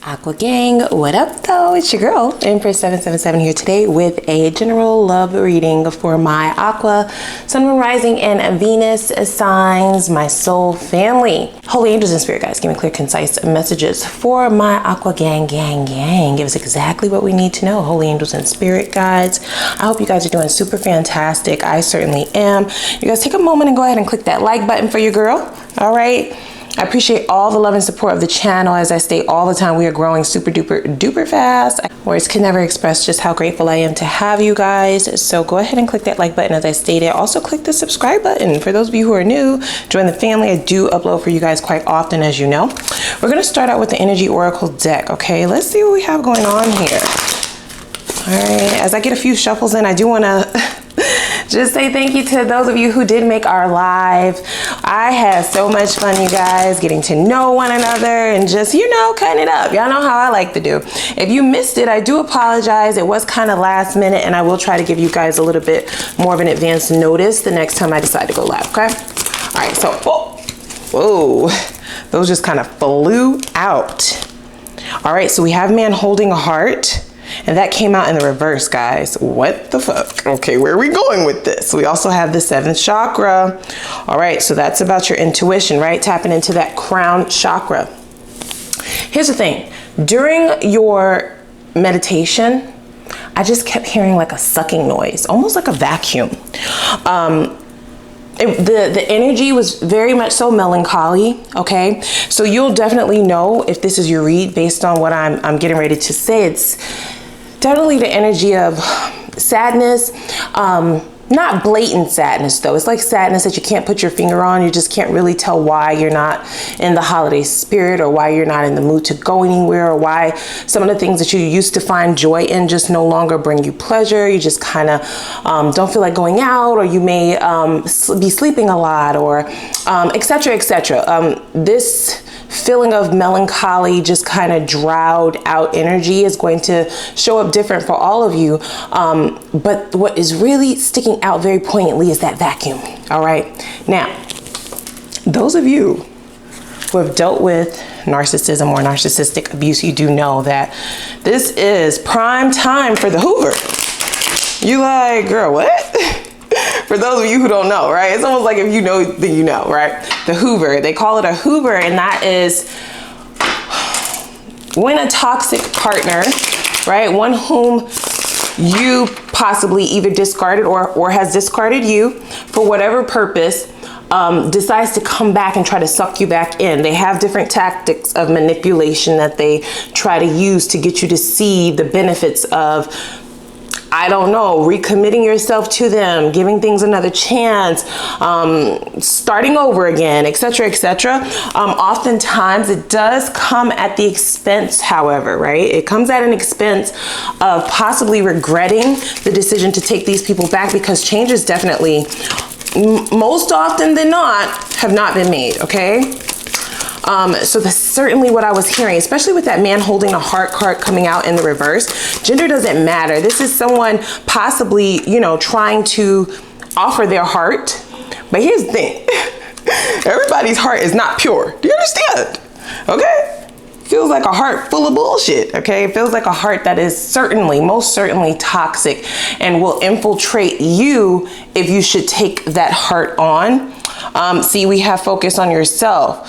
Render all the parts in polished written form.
Aqua gang, what up though? It's your girl, Empress 777 here today with a general love reading for my Aqua, Sun, Moon, Rising, and Venus signs, my soul family. Holy angels and spirit guides, give me clear, concise messages for my Aqua gang. Give us exactly what we need to know. Holy angels and spirit guides, I hope you guys are doing super fantastic. I certainly am. You guys take a moment and go ahead and click that like button for your girl. All right. I appreciate all the love and support of the channel. As I state all the time, we are growing super duper fast. Words can never express just how grateful I am to have you guys. So go ahead and click that like button as I stated. Also click the subscribe button. For those of you who are new, join the family. I do upload for you guys quite often, as you know. We're gonna start out with the Energy Oracle deck, okay? Let's see what we have going on here. All right, as I get a few shuffles in, I do wanna just say thank you to those of you who did make our live. I had so much fun, you guys, getting to know one another and just, you know, cutting it up. Y'all know how I like to do. If you missed it, I do apologize. It was kind of last minute, and I will try to give you guys a little bit more of an advance notice the next time I decide to go live, okay? All right, so, whoa, those just kind of flew out. All right, so we have man holding a heart. And that came out in the reverse, guys. What the fuck? Okay, where are we going with this? We also have the 7th chakra. All right, so that's about your intuition, right? Tapping into that crown chakra. Here's the thing. During your meditation, I just kept hearing like a sucking noise, almost like a vacuum. The energy was very much so melancholy, okay? So you'll definitely know if this is your read based on what I'm getting ready to say. It's definitely the energy of sadness, not blatant sadness though. It's like sadness that you can't put your finger on. You just can't really tell why you're not in the holiday spirit, or why you're not in the mood to go anywhere, or why some of the things that you used to find joy in just no longer bring you pleasure. You just kind of don't feel like going out, or you may be sleeping a lot, or etc. This feeling of melancholy, just kind of drought out energy is going to show up different for all of you. But what is really sticking out very poignantly is that vacuum. All right. Now, those of you who have dealt with narcissism or narcissistic abuse, you do know that this is prime time for the Hoover. You like, girl, what? For those of you who don't know, right? It's almost like if you know, then you know, right? The Hoover, they call it a Hoover, and that is when a toxic partner, right? One whom you possibly either discarded or has discarded you for whatever purpose, decides to come back and try to suck you back in. They have different tactics of manipulation that they try to use to get you to see the benefits of, I don't know, recommitting yourself to them, giving things another chance, starting over again, etc. Oftentimes it does come at the expense, however, right? It comes at an expense of possibly regretting the decision to take these people back, because changes definitely, most often than not, have not been made, okay? So that's certainly what I was hearing, especially with that man holding a heart card coming out in the reverse. Gender doesn't matter. This is someone possibly, you know, trying to offer their heart. But here's the thing. Everybody's heart is not pure. Do you understand? Okay? Feels like a heart full of bullshit, okay? It feels like a heart that is certainly, most certainly toxic and will infiltrate you if you should take that heart on. See, we have focus on yourself.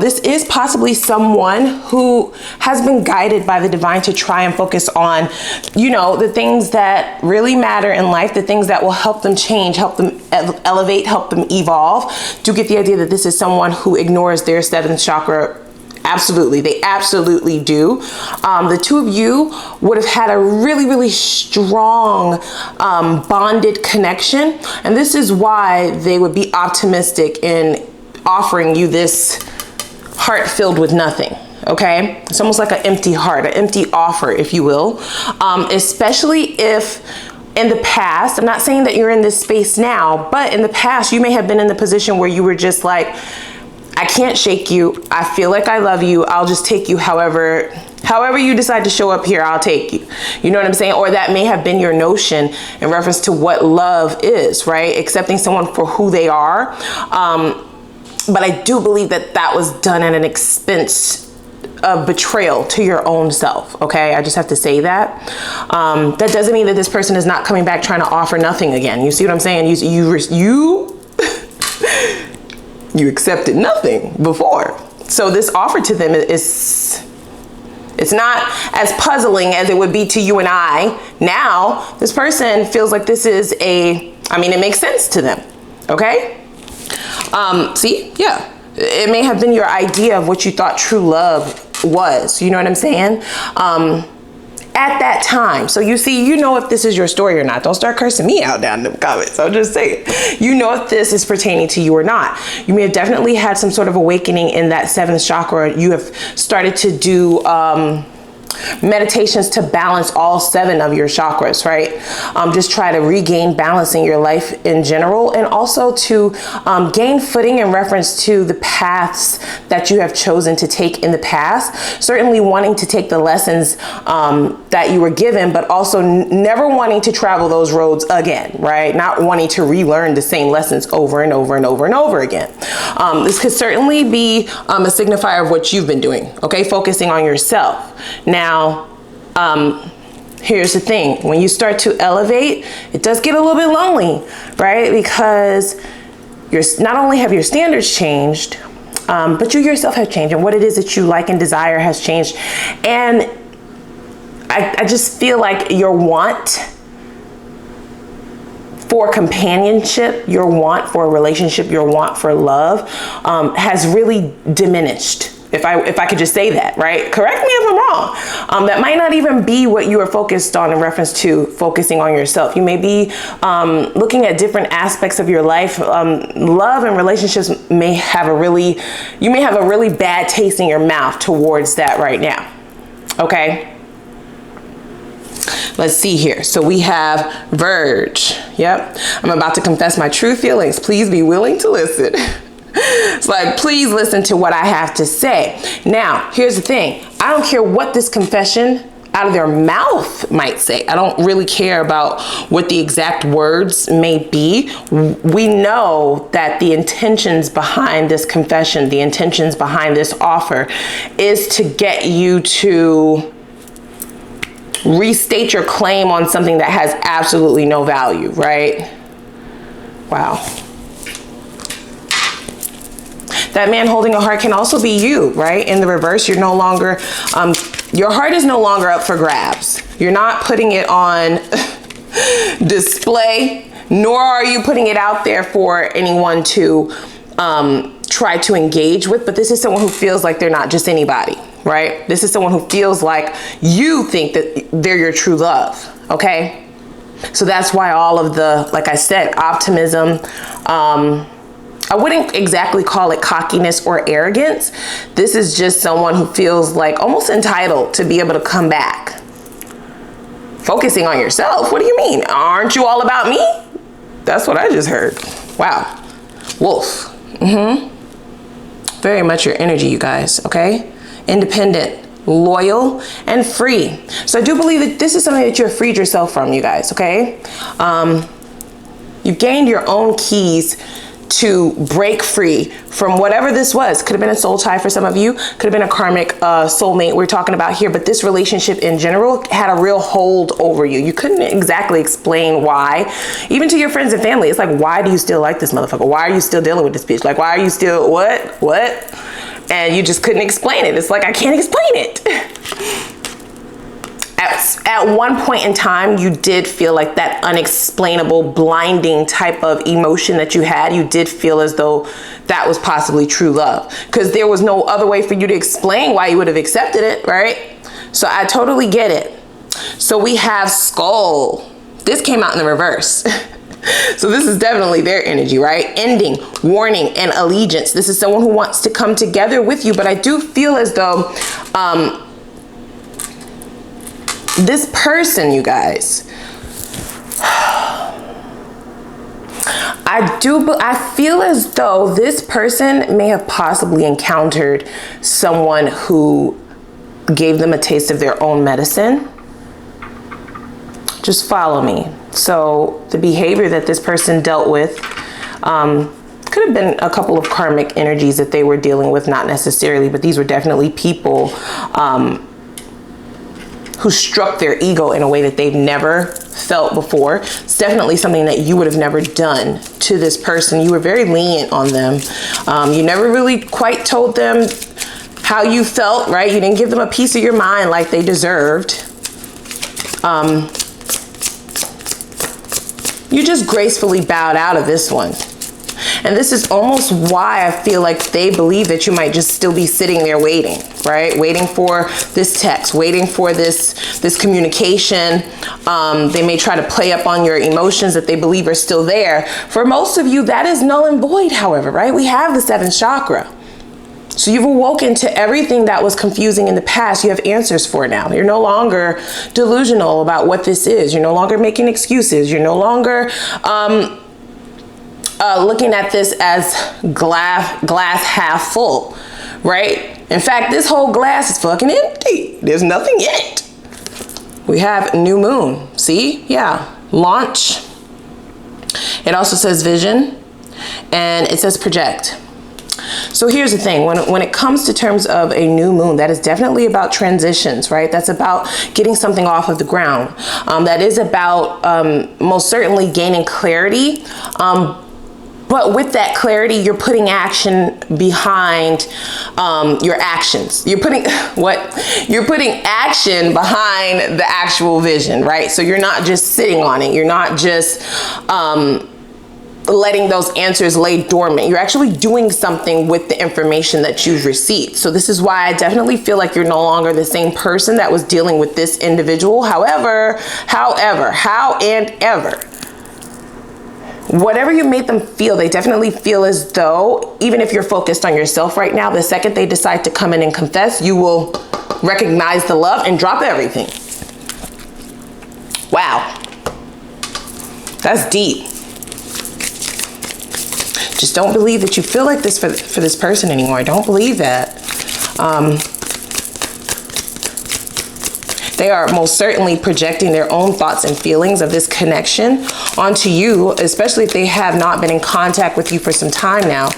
This is possibly someone who has been guided by the divine to try and focus on, you know, the things that really matter in life, the things that will help them change, help them elevate, help them evolve. Do get the idea that this is someone who ignores their 7th chakra. Absolutely, they absolutely do. The two of you would have had a really strong bonded connection, and this is why they would be optimistic in offering you this heart filled with nothing. Okay, it's almost like an empty heart, an empty offer, if you will, especially if in the past, I'm not saying that you're in this space now, but in the past you may have been in the position where you were just like, I can't shake you. I feel like I love you. I'll just take you however you decide to show up here, I'll take you. You know what I'm saying? Or that may have been your notion in reference to what love is, right? Accepting someone for who they are. But I do believe that that was done at an expense of betrayal to your own self, okay? I just have to say that. That doesn't mean that this person is not coming back trying to offer nothing again. You see what I'm saying? You accepted nothing before. So this offer to them is, it's not as puzzling as it would be to you and I. Now, this person feels like this is I mean, it makes sense to them, okay? See, yeah. It may have been your idea of what you thought true love was. You know what I'm saying? At that time. So you see, you know if this is your story or not. Don't start cursing me out down in the comments. I'm just saying. You know if this is pertaining to you or not. You may have definitely had some sort of awakening in that 7th chakra. You have started to do meditations to balance all 7 of your chakras, right? Just try to regain balance in your life in general, and also to gain footing in reference to the paths that you have chosen to take in the past. Certainly wanting to take the lessons that you were given, but also never wanting to travel those roads again, right? Not wanting to relearn the same lessons over and over and over and over again. This could certainly be a signifier of what you've been doing, okay? Focusing on yourself. Now, here's the thing. When you start to elevate, it does get a little bit lonely, right? Because not only have your standards changed, but you yourself have changed, and what it is that you like and desire has changed. And I just feel like your want for companionship, your want for a relationship, your want for love has really diminished. If I could just say that, right? Correct me if I'm wrong. That might not even be what you are focused on in reference to focusing on yourself. You may be looking at different aspects of your life. Love and relationships may have you may have a really bad taste in your mouth towards that right now. Okay. Let's see here. So we have Verge. Yep. I'm about to confess my true feelings. Please be willing to listen. It's like, please listen to what I have to say. Now, here's the thing. I don't care what this confession out of their mouth might say. I don't really care about what the exact words may be. We know that the intentions behind this confession, the intentions behind this offer, is to get you to restate your claim on something that has absolutely no value, right? Wow. That man holding a heart can also be you, right? In the reverse, you're no longer, your heart is no longer up for grabs. You're not putting it on display, nor are you putting it out there for anyone to try to engage with. But this is someone who feels like they're not just anybody, right? This is someone who feels like you think that they're your true love, okay? So that's why all of the, like I said, optimism, I wouldn't exactly call it cockiness or arrogance. This is just someone who feels like almost entitled to be able to come back. Focusing on yourself? What do you mean? Aren't you all about me? That's what I just heard. Wow. Wolf. Very much your energy, you guys, okay? Independent, loyal, and free. So I do believe that this is something that you have freed yourself from, you guys, okay? You've gained your own keys to break free from whatever this was. Could have been a soul tie for some of you, could have been a karmic soulmate we're talking about here, but this relationship in general had a real hold over you. You couldn't exactly explain why, even to your friends and family. It's like, why do you still like this motherfucker? Why are you still dealing with this bitch? Like, why are you still, what? And you just couldn't explain it. It's like, I can't explain it. At one point in time, you did feel like that unexplainable, blinding type of emotion that you had. You did feel as though that was possibly true love, because there was no other way for you to explain why you would have accepted it, right? So I totally get it. So we have Skull. This came out in the reverse. So this is definitely their energy, right? Ending, warning, and allegiance. This is someone who wants to come together with you, but I do feel as though this person, you guys, I feel as though this person may have possibly encountered someone who gave them a taste of their own medicine. Just follow me. So the behavior that this person dealt with Could have been a couple of karmic energies that they were dealing with, not necessarily, but these were definitely people who struck their ego in a way that they've never felt before. It's definitely something that you would have never done to this person. You were very lenient on them. You never really quite told them how you felt, right? You didn't give them a piece of your mind like they deserved. You just gracefully bowed out of this one. And this is almost why I feel like they believe that you might just still be sitting there waiting, right? Waiting for this text, waiting for this communication. They may try to play up on your emotions that they believe are still there. For most of you, that is null and void, however, right? We have the 7th chakra. So you've awoken to everything that was confusing in the past. You have answers for it now. You're no longer delusional about what this is. You're no longer making excuses. You're no longer looking at this as glass half full, right? In fact, this whole glass is fucking empty. There's nothing in it. We have new moon. See? Yeah. Launch. It also says vision, and it says project. So here's the thing, when it comes to terms of a new moon, that is definitely about transitions, right? That's about getting something off of the ground. That is about most certainly gaining clarity. But with that clarity, you're putting action behind your actions. You're putting action behind the actual vision, right? So you're not just sitting on it. You're not just letting those answers lay dormant. You're actually doing something with the information that you've received. So this is why I definitely feel like you're no longer the same person that was dealing with this individual. However, whatever you made them feel, they definitely feel as though, even if you're focused on yourself right now, the second they decide to come in and confess, you will recognize the love and drop everything. Wow. That's deep. Just don't believe that you feel like this for this person anymore. Don't believe that. They are most certainly projecting their own thoughts and feelings of this connection onto you, especially if they have not been in contact with you for some time now.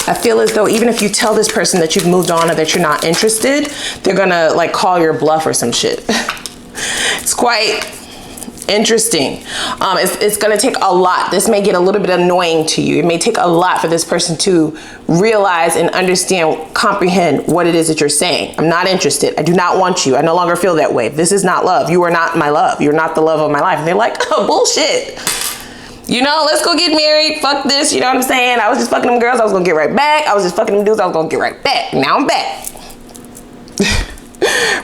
I feel as though even if you tell this person that you've moved on or that you're not interested, they're gonna like call your bluff or some shit. It's quite interesting. It's going to take a lot. This may get a little bit annoying to you. It may take a lot for this person to realize and understand, comprehend what it is that you're saying. I'm not interested. I do not want you. I no longer feel that way. This is not love. You are not my love. You're not the love of my life. And they're like, oh, bullshit. You know, let's go get married. Fuck this. You know what I'm saying? I was just fucking them girls. I was going to get right back. I was just fucking them dudes. I was going to get right back. Now I'm back.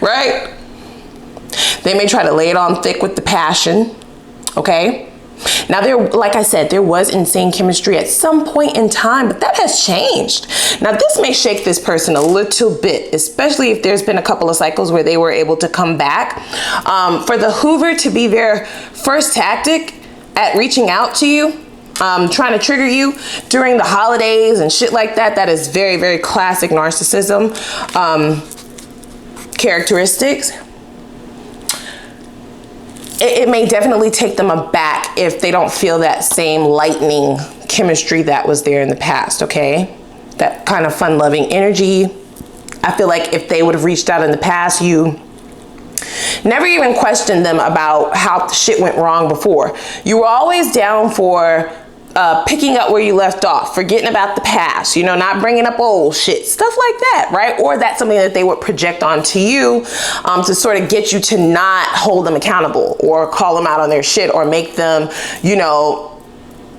Right? They may try to lay it on thick with the passion, okay? Now, like I said, there was insane chemistry at some point in time, but that has changed. Now, this may shake this person a little bit, especially if there's been a couple of cycles where they were able to come back. For the Hoover to be their first tactic at reaching out to you, trying to trigger you during the holidays and shit like that, that is very, very classic narcissism characteristics. It may definitely take them aback if they don't feel that same lightning chemistry that was there in the past, okay? That kind of fun-loving energy. I feel like if they would have reached out in the past, you never even questioned them about how shit went wrong before. You were always down for picking up where you left off, forgetting about the past, you know, not bringing up old shit, stuff like that, right? Or that's something that they would project onto you to sort of get you to not hold them accountable or call them out on their shit or make them, you know,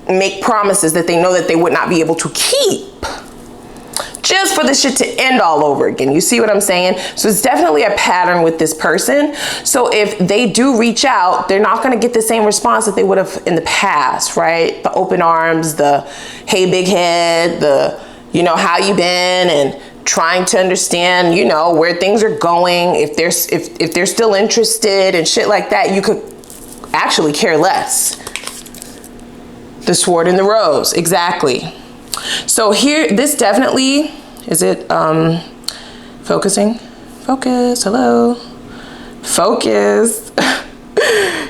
make promises that they know that they would not be able to keep. Just for this shit to end all over again. You see what I'm saying? So it's definitely a pattern with this person. So if they do reach out, they're not going to get the same response that they would have in the past, right? The open arms, the hey big head, the, you know, how you been, and trying to understand, you know, where things are going. If they're still interested and shit like that, you could actually care less. The sword and the rose, exactly. So here, this definitely, is it focusing? Focus, hello. Focus.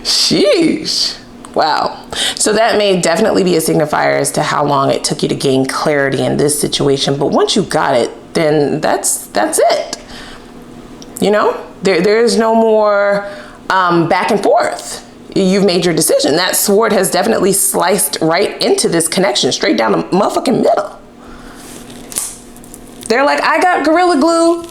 Sheesh. Wow. So that may definitely be a signifier as to how long it took you to gain clarity in this situation. But once you got it, then that's it. You know, there's no more back and forth. You've made your decision. That sword has definitely sliced right into this connection, straight down the motherfucking middle. They're like, I got Gorilla Glue.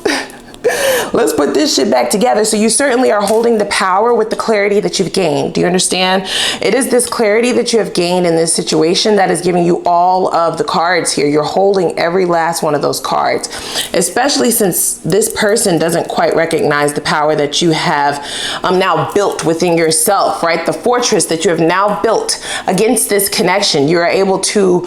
Let's put this shit back together. So you certainly are holding the power with the clarity that you've gained. Do you understand? It is this clarity that you have gained in this situation that is giving you all of the cards here. You're holding every last one of those cards, especially since this person doesn't quite recognize the power that you have now built within yourself, right? The fortress that you have now built against this connection. You're able to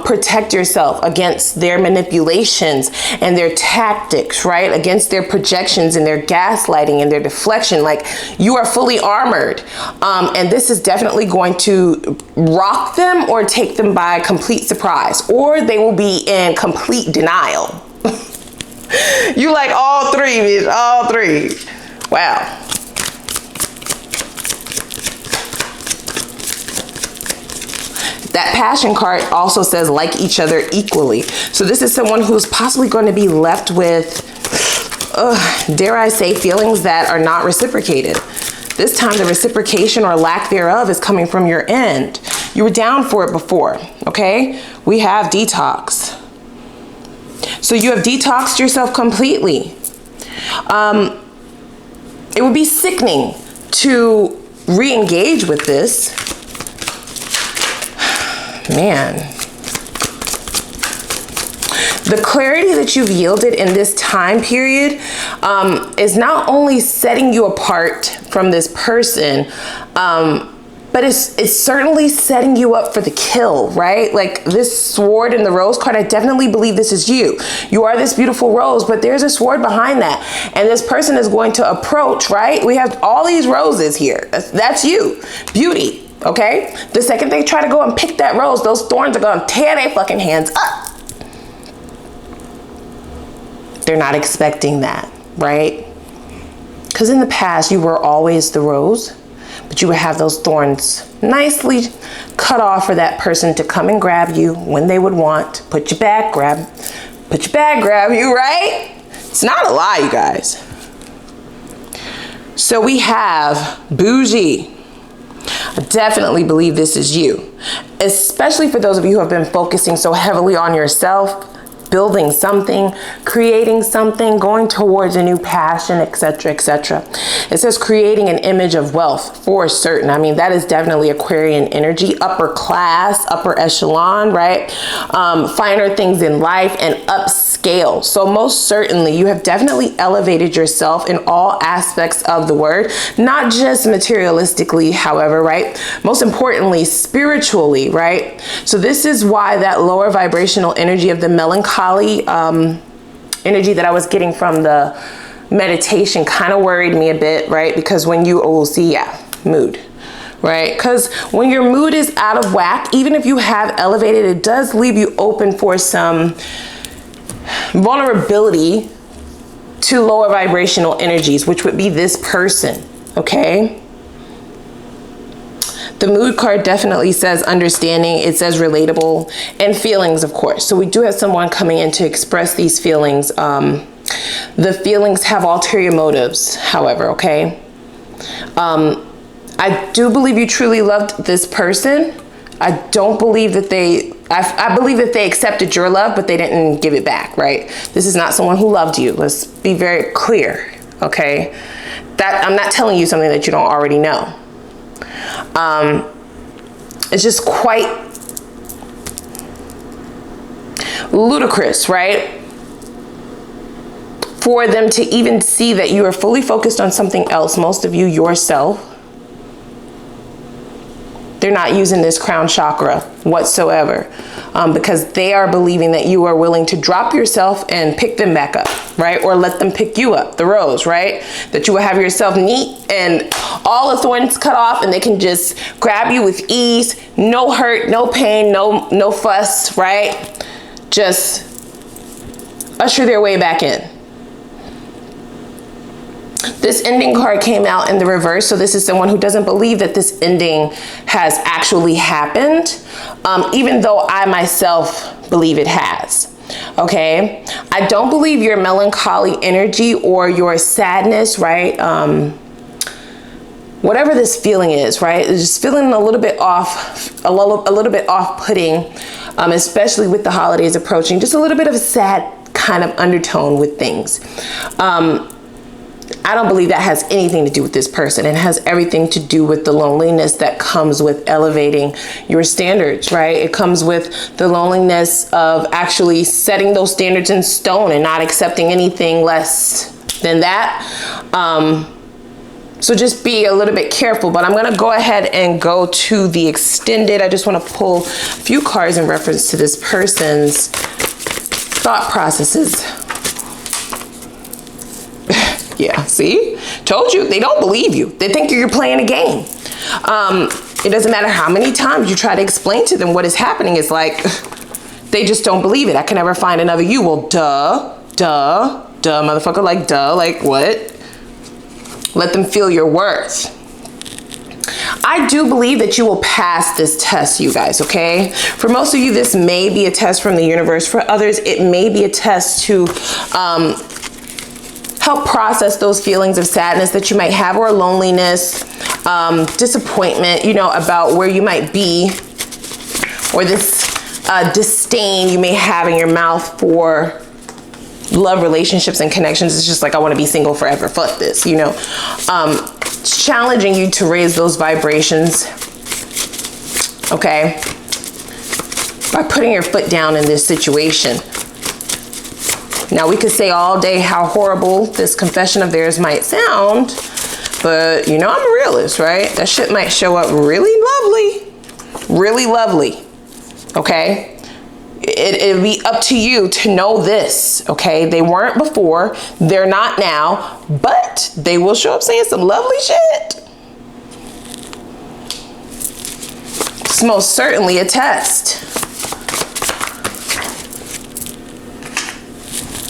protect yourself against their manipulations and their tactics, right? Against their projections and their gaslighting and their deflection. Like, you are fully armored. And this is definitely going to rock them or take them by complete surprise, or they will be in complete denial. You like all three, bitch, all three. Wow. That passion card also says like each other equally. So this is someone who's possibly going to be left with, dare I say, feelings that are not reciprocated. This time the reciprocation or lack thereof is coming from your end. You were down for it before, okay? We have detox. So you have detoxed yourself completely. It would be sickening to re-engage with this. Man. The clarity that you've yielded in this time period is not only setting you apart from this person, but it's certainly setting you up for the kill, right? Like this sword and the rose card, I definitely believe this is you. You are this beautiful rose, but there's a sword behind that. And this person is going to approach, right? We have all these roses here. That's you. Beauty, okay? The second they try to go and pick that rose, those thorns are going to tear their fucking hands up. They're not expecting that, right? Because in the past, you were always the rose, but you would have those thorns nicely cut off for that person to come and grab you when they would want, put your back, grab you, right? It's not a lie, you guys. So we have bougie. I definitely believe this is you, especially for those of you who have been focusing so heavily on yourself, building something, creating something, going towards a new passion, etc., etc. It says creating an image of wealth for certain. I mean, that is definitely Aquarian energy, upper class, upper echelon, right? Finer things in life and upscale. So most certainly you have definitely elevated yourself in all aspects of the word, not just materialistically, however, right? Most importantly, spiritually, right? So this is why that lower vibrational energy of the melancholy energy that I was getting from the meditation kind of worried me a bit, right? Because when you, mood, right? Because when your mood is out of whack, even if you have elevated, it does leave you open for some vulnerability to lower vibrational energies, which would be this person, okay? The mood card definitely says understanding. It says relatable and feelings, of course. So we do have someone coming in to express these feelings. The feelings have ulterior motives, however, okay? I do believe you truly loved this person. I don't believe that I believe that they accepted your love, but they didn't give it back, right? This is not someone who loved you. Let's be very clear, okay? That I'm not telling you something that you don't already know. It's just quite ludicrous, right? For them to even see that you are fully focused on something else, most of you yourself. They're not using this crown chakra whatsoever because they are believing that you are willing to drop yourself and pick them back up, right? Or let them pick you up, the rose, right? That you will have yourself neat and all the thorns cut off and they can just grab you with ease, no hurt, no pain, no fuss, right? Just usher their way back in. This ending card came out in the reverse. So this is someone who doesn't believe that this ending has actually happened, even though I myself believe it has. Okay, I don't believe your melancholy energy or your sadness, right? Whatever this feeling is, right? It's just feeling a little bit off, a little bit off-putting, especially with the holidays approaching. Just a little bit of a sad kind of undertone with things. I don't believe that has anything to do with this person. It has everything to do with the loneliness that comes with elevating your standards, right? It comes with the loneliness of actually setting those standards in stone and not accepting anything less than that. So just be a little bit careful, but I'm going to go ahead and go to the extended. I just want to pull a few cards in reference to this person's thought processes. Yeah, see? Told you, they don't believe you. They think you're playing a game. It doesn't matter how many times you try to explain to them what is happening. It's like, they just don't believe it. I can never find another you. Well, duh, motherfucker, like, duh, like what? Let them feel your worth. I do believe that you will pass this test, you guys, okay? For most of you, this may be a test from the universe. For others, it may be a test to help process those feelings of sadness that you might have, or loneliness, disappointment, you know, about where you might be, or this disdain you may have in your mouth for love, relationships, and connections. It's just like, I want to be single forever. Fuck this, you know. It's challenging you to raise those vibrations, okay, by putting your foot down in this situation. Now, we could say all day how horrible this confession of theirs might sound, but you know, I'm a realist, right? That shit might show up really lovely, okay? It'll be up to you to know this, okay? They weren't before, they're not now, but they will show up saying some lovely shit. It's most certainly a test.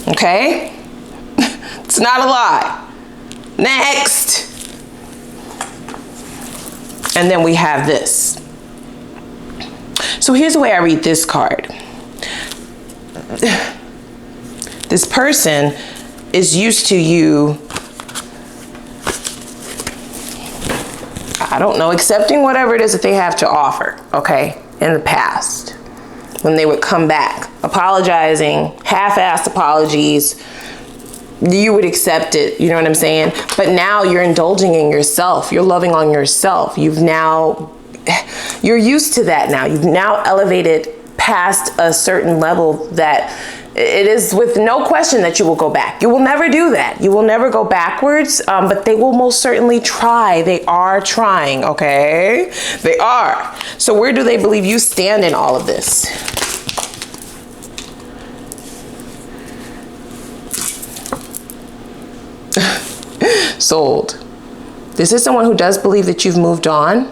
Okay? It's not a lie. Next. And then we have this. So here's the way I read this card. This person is used to you, I don't know, accepting whatever it is that they have to offer, okay, in the past. When they would come back, apologizing, half-assed apologies, you would accept it, you know what I'm saying? But now you're indulging in yourself. You're loving on yourself. You're used to that now. You've now elevated past a certain level that it is with no question that you will go back. You will never do that. You will never go backwards, but they will most certainly try. They are trying, okay? They are. So where do they believe you stand in all of this? Sold. This is someone who does believe that you've moved on,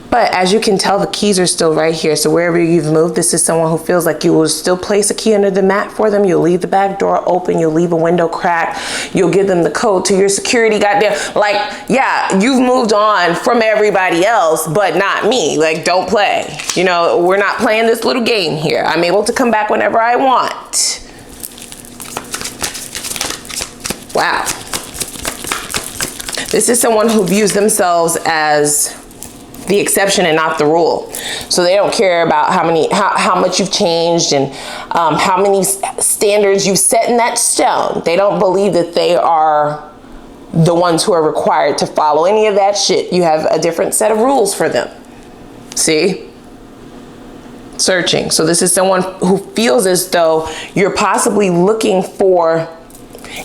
but as you can tell, the keys are still right here. So wherever you've moved, this is someone who feels like you will still place a key under the mat for them. You'll leave the back door open. You'll leave a window cracked. You'll give them the code to your security. Goddamn, like, yeah, you've moved on from everybody else, but not me. Like, don't play. You know, we're not playing this little game here. I'm able to come back whenever I want. Wow. This is someone who views themselves as the exception and not the rule. So they don't care about how much you've changed and how many standards you've set in that stone. They don't believe that they are the ones who are required to follow any of that shit. You have a different set of rules for them. See? Searching. So this is someone who feels as though you're possibly looking for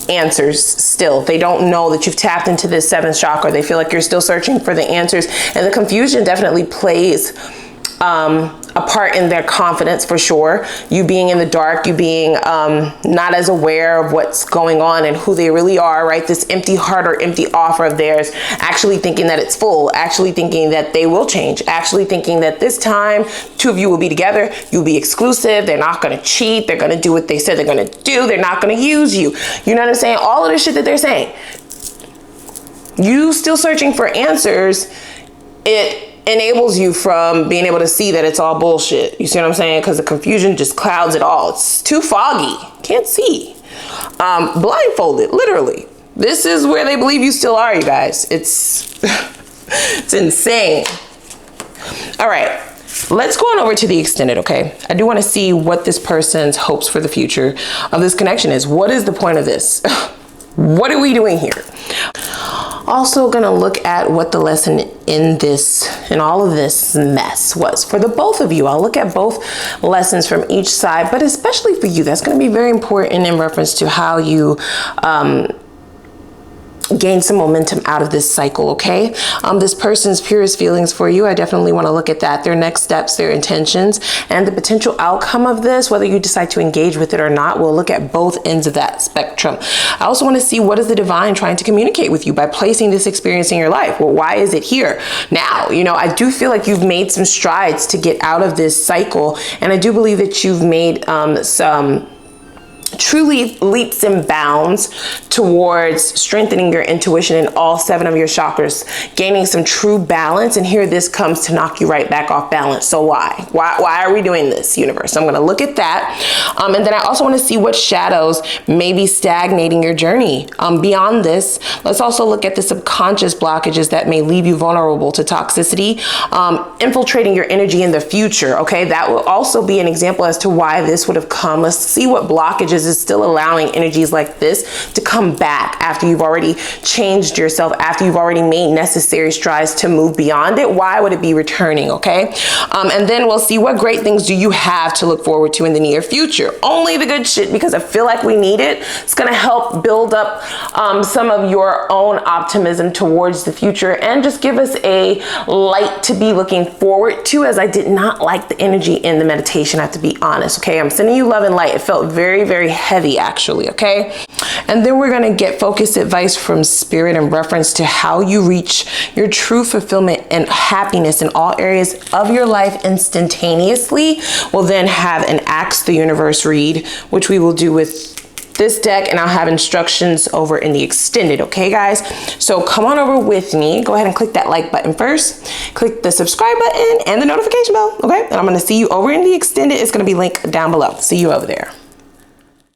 answers still. They don't know that you've tapped into this seventh chakra. They feel like you're still searching for the answers, and the confusion definitely plays a part in their confidence, for sure. You being in the dark, you being not as aware of what's going on and who they really are, right? This empty heart or empty offer of theirs, actually thinking that it's full, actually thinking that they will change, actually thinking that this time two of you will be together, you'll be exclusive, they're not going to cheat, they're going to do what they said they're going to do, they're not going to use you. You know what I'm saying? All of the shit that they're saying. You still searching for answers, it enables you from being able to see that it's all bullshit. You see what I'm saying? Because the confusion just clouds it all. It's too foggy. Can't see. Blindfolded, literally. This is where they believe you still are, you guys. It's it's insane. All right, let's go on over to the extended, okay? I do want to see what this person's hopes for the future of this connection is. What is the point of this? What are we doing here? Also gonna look at what the lesson in all of this mess was for the both of you. I'll look at both lessons from each side, but especially for you, that's gonna be very important in reference to how you gain some momentum out of this cycle, okay? This person's purest feelings for you, I definitely want to look at that, their next steps, their intentions, and the potential outcome of this, whether you decide to engage with it or not. We'll look at both ends of that spectrum. I also want to see, what is the divine trying to communicate with you by placing this experience in your life? Well, why is it here now? You know, I do feel like you've made some strides to get out of this cycle, and I do believe that you've made some truly leaps and bounds towards strengthening your intuition in all 7 of your chakras, gaining some true balance. And here this comes to knock you right back off balance. So why are we doing this, universe? So I'm going to look at that. And then I also want to see what shadows may be stagnating your journey. Beyond this, let's also look at the subconscious blockages that may leave you vulnerable to toxicity, infiltrating your energy in the future. Okay, that will also be an example as to why this would have come. Let's see what blockages is still allowing energies like this to come back after you've already changed yourself, after you've already made necessary strides to move beyond it. Why would it be returning? Okay, and then we'll see what great things do you have to look forward to in the near future. Only the good shit, because I feel like we need it. It's going to help build up some of your own optimism towards the future, and just give us a light to be looking forward to, as I did not like the energy in the meditation, I have to be honest. Okay, I'm sending you love and light. It felt very, very heavy, actually. Okay, and then we're going to get focused advice from spirit in reference to how you reach your true fulfillment and happiness in all areas of your life instantaneously. We'll then have an Ask the Universe read, which we will do with this deck, and I'll have instructions over in the extended. Okay, guys, so come on over with me. Go ahead and click that like button first, click the subscribe button and the notification bell. Okay, and I'm going to see you over in the extended. It's going to be linked down below. See you over there.